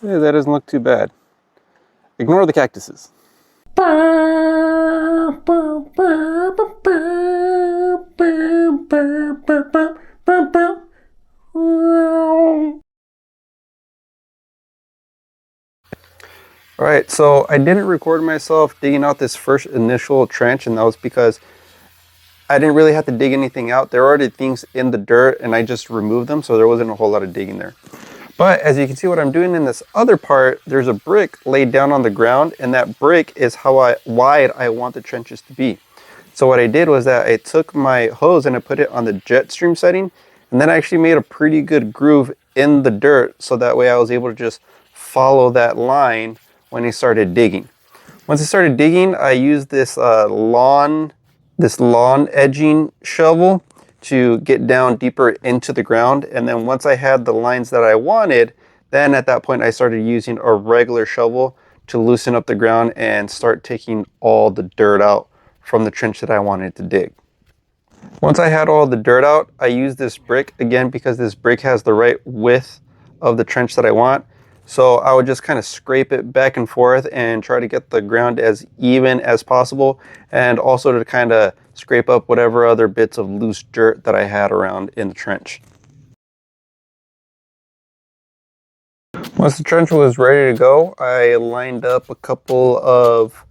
Yeah, that doesn't look too bad. Ignore the cactuses. Alright, so I didn't record myself digging out this first initial trench, and that was because I didn't really have to dig anything out. There were already things in the dirt, and I just removed them, so there wasn't a whole lot of digging there. But as you can see what I'm doing in this other part, there's a brick laid down on the ground, and that brick is how wide I want the trenches to be. So what I did was that I took my hose and I put it on the jet stream setting, and then I actually made a pretty good groove in the dirt, so that way I was able to just follow that line when I started digging. Once I started digging, I used this lawn edging shovel to get down deeper into the ground. And then once I had the lines that I wanted, then at that point I started using a regular shovel to loosen up the ground and start taking all the dirt out from the trench that I wanted to dig. Once I had all the dirt out, I used this brick again because this brick has the right width of the trench that I want. So I would just kind of scrape it back and forth and try to get the ground as even as possible, and also to kind of scrape up whatever other bits of loose dirt that I had around in the trench. Once the trench was ready to go, I lined up a couple of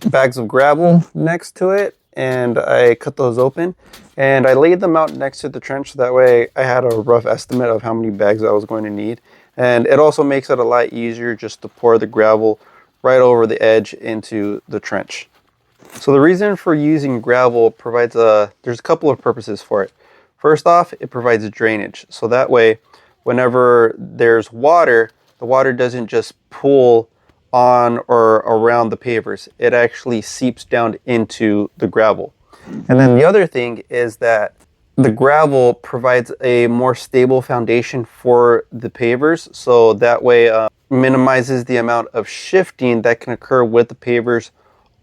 bags of gravel next to it, and I cut those open and I laid them out next to the trench, so that way I had a rough estimate of how many bags I was going to need. And it also makes it a lot easier just to pour the gravel right over the edge into the trench. So the reason for using gravel there's a couple of purposes for it. First off, it provides drainage, so that way whenever there's water, the water doesn't just pool on or around the pavers. It actually seeps down into the gravel. And then the other thing is that the gravel provides a more stable foundation for the pavers, so that way minimizes the amount of shifting that can occur with the pavers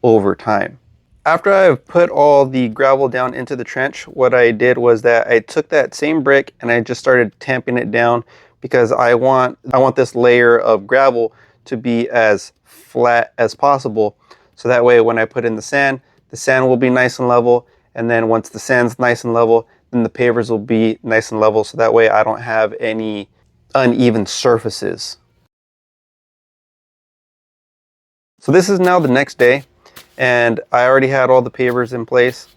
over time. After I've put all the gravel down into the trench, what I did was that I took that same brick and I just started tamping it down, because I want this layer of gravel to be as flat as possible, so that way when I put in the sand will be nice and level, and then once the sand's nice and level, then the pavers will be nice and level, so that way I don't have any uneven surfaces. So this is now the next day, and I already had all the pavers in place.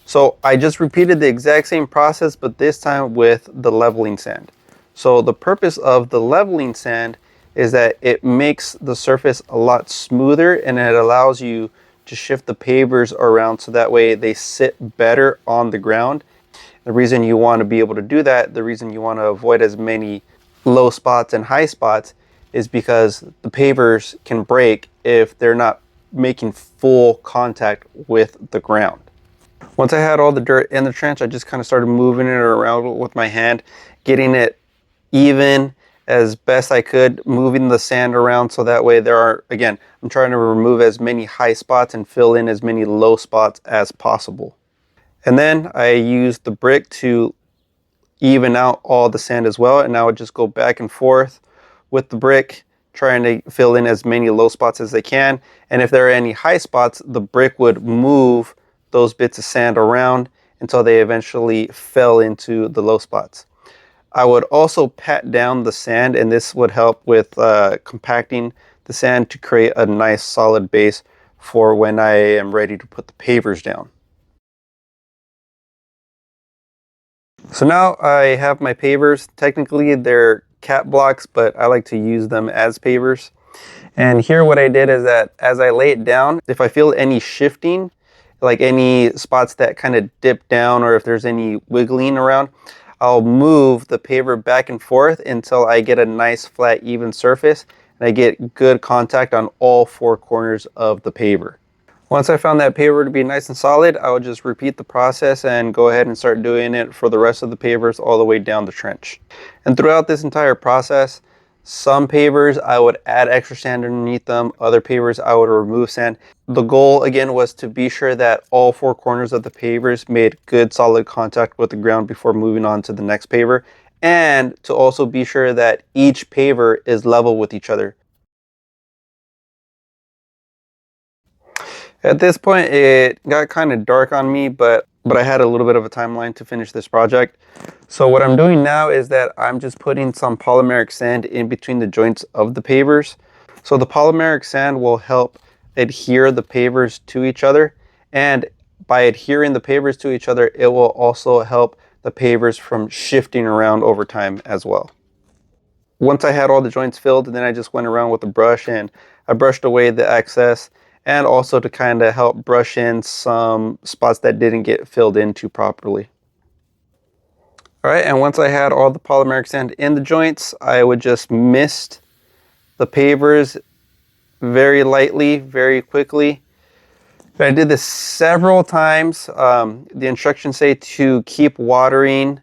So I just repeated the exact same process, but this time with the leveling sand. So the purpose of the leveling sand is that it makes the surface a lot smoother, and it allows you to shift the pavers around so that way they sit better on the ground. The reason you want to be able to do that, the reason you want to avoid as many low spots and high spots, is because the pavers can break if they're not making full contact with the ground. Once I had all the dirt in the trench, I just kind of started moving it around with my hand, getting it even as best I could, moving the sand around so that way I'm trying to remove as many high spots and fill in as many low spots as possible. And then I used the brick to even out all the sand as well, and I would just go back and forth with the brick, trying to fill in as many low spots as I can. And if there are any high spots, the brick would move those bits of sand around until they eventually fell into the low spots. I would also pat down the sand, and this would help with compacting the sand to create a nice solid base for when I am ready to put the pavers down. So now I have my pavers. Technically they're cat blocks, but I like to use them as pavers. And here what I did is that as I lay it down, if I feel any shifting, like any spots that kind of dip down, or if there's any wiggling around, I'll move the paver back and forth until I get a nice flat even surface and I get good contact on all four corners of the paver. Once I found that paver to be nice and solid, I would just repeat the process and go ahead and start doing it for the rest of the pavers all the way down the trench. And throughout this entire process, some pavers I would add extra sand underneath them, other pavers I would remove sand. The goal again was to be sure that all four corners of the pavers made good solid contact with the ground before moving on to the next paver, and to also be sure that each paver is level with each other. At this point, it got kind of dark on me, but I had a little bit of a timeline to finish this project. So what I'm doing now is that I'm just putting some polymeric sand in between the joints of the pavers. So the polymeric sand will help adhere the pavers to each other, and by adhering the pavers to each other, it will also help the pavers from shifting around over time as well. Once I had all the joints filled, then I just went around with a brush and I brushed away the excess, and also to kind of help brush in some spots that didn't get filled in too properly. All right, and once I had all the polymeric sand in the joints, I would just mist the pavers very lightly, very quickly. I did this several times. The instructions say to keep watering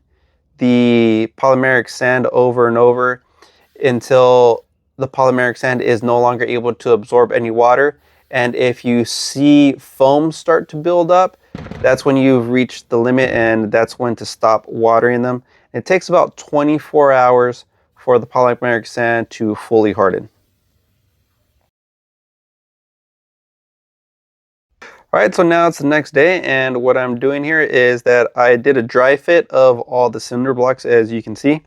the polymeric sand over and over until the polymeric sand is no longer able to absorb any water. And if you see foam start to build up, that's when you've reached the limit, and that's when to stop watering them. It takes about 24 hours for the polymeric sand to fully harden. All right, so now it's the next day, and what I'm doing here is that I did a dry fit of all the cinder blocks, as you can see.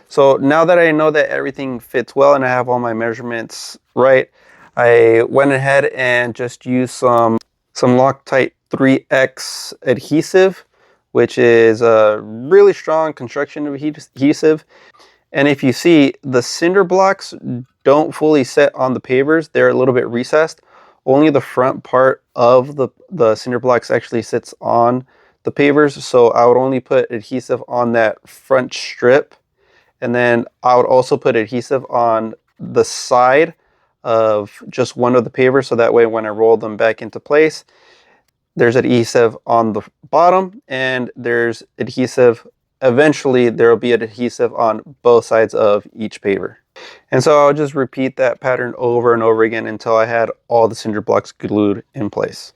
So now that I know that everything fits well and I have all my measurements right, I went ahead and just used some Loctite 3X adhesive, which is a really strong construction adhesive. And if you see, the cinder blocks don't fully set on the pavers. They're a little bit recessed. Only the front part of the cinder blocks actually sits on the pavers. So I would only put adhesive on that front strip. And then I would also put adhesive on the side of just one of the pavers. So that way when I roll them back into place, there's adhesive on the bottom, and there's adhesive, eventually there will be adhesive on both sides of each paver. And so I'll just repeat that pattern over and over again until I had all the cinder blocks glued in place.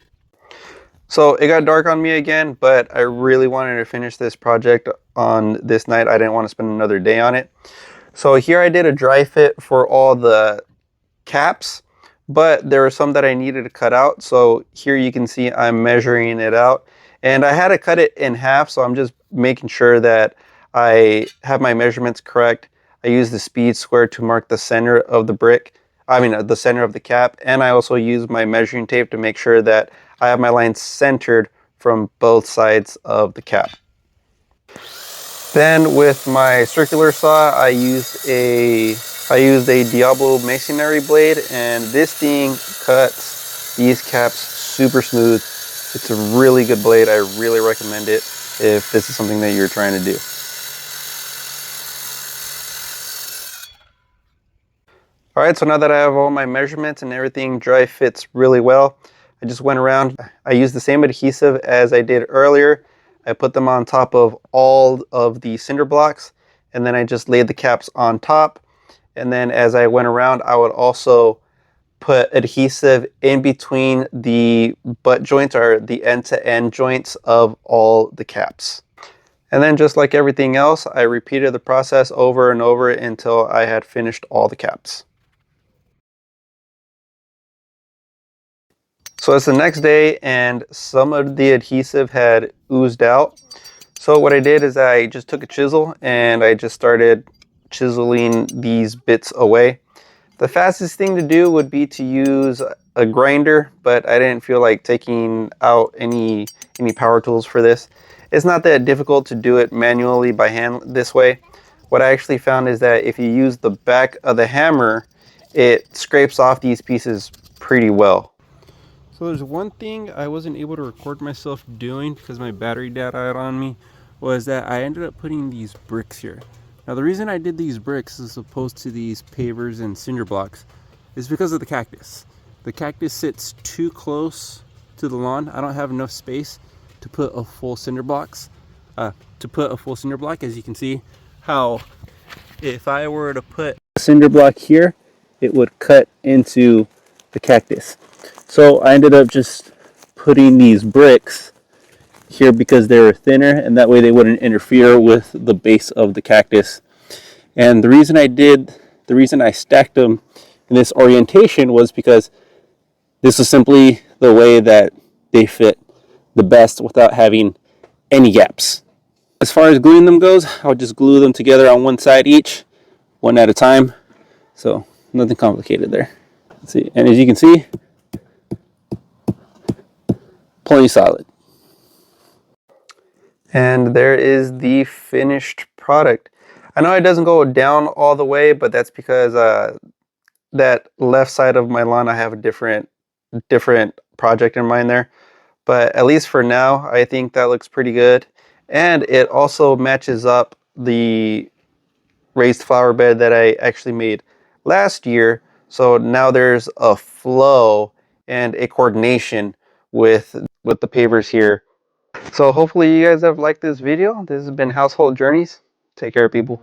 So it got dark on me again, but I really wanted to finish this project on this night. I didn't want to spend another day on it. So here I did a dry fit for all the caps, but there were some that I needed to cut out. So here you can see I'm measuring it out, and I had to cut it in half. So I'm just making sure that I have my measurements correct. I use the speed square to mark the center of the brick. The center of the cap. And I also use my measuring tape to make sure that I have my lines centered from both sides of the cap. Then with my circular saw, I used a Diablo masonry blade, and this thing cuts these caps super smooth. It's a really good blade. I really recommend it if this is something that you're trying to do. All right, so now that I have all my measurements and everything dry fits really well, I just went around. I used the same adhesive as I did earlier. I put them on top of all of the cinder blocks, and then I just laid the caps on top. And then as I went around, I would also put adhesive in between the butt joints, or the end-to-end joints of all the caps. And then just like everything else, I repeated the process over and over until I had finished all the caps. So it's the next day, and some of the adhesive had oozed out. So what I did is I just took a chisel and I just started chiseling these bits away. The fastest thing to do would be to use a grinder, but I didn't feel like taking out any power tools for this. It's not that difficult to do it manually by hand this way. What I actually found is that if you use the back of the hammer, it scrapes off these pieces pretty well. So there's one thing I wasn't able to record myself doing because my battery died on me, was that I ended up putting these bricks here. Now the reason I did these bricks as opposed to these pavers and cinder blocks is because of the cactus. The cactus sits too close to the lawn. I don't have enough space to put a full cinder block. As you can see, how if I were to put a cinder block here, it would cut into the cactus. So I ended up just putting these bricks here because they were thinner, and that way they wouldn't interfere with the base of the cactus. And the reason I stacked them in this orientation was because this is simply the way that they fit the best without having any gaps. As far as gluing them goes, I'll just glue them together on one side each, one at a time. So nothing complicated there. Let's see, and as you can see, plenty solid. And there is the finished product. I know it doesn't go down all the way, but that's because that left side of my lawn, I have a different project in mind there. But at least for now, I think that looks pretty good. And it also matches up the raised flower bed that I actually made last year. So now there's a flow and a coordination with the pavers here. So hopefully you guys have liked this video. This has been Household Journeys. Take care, people.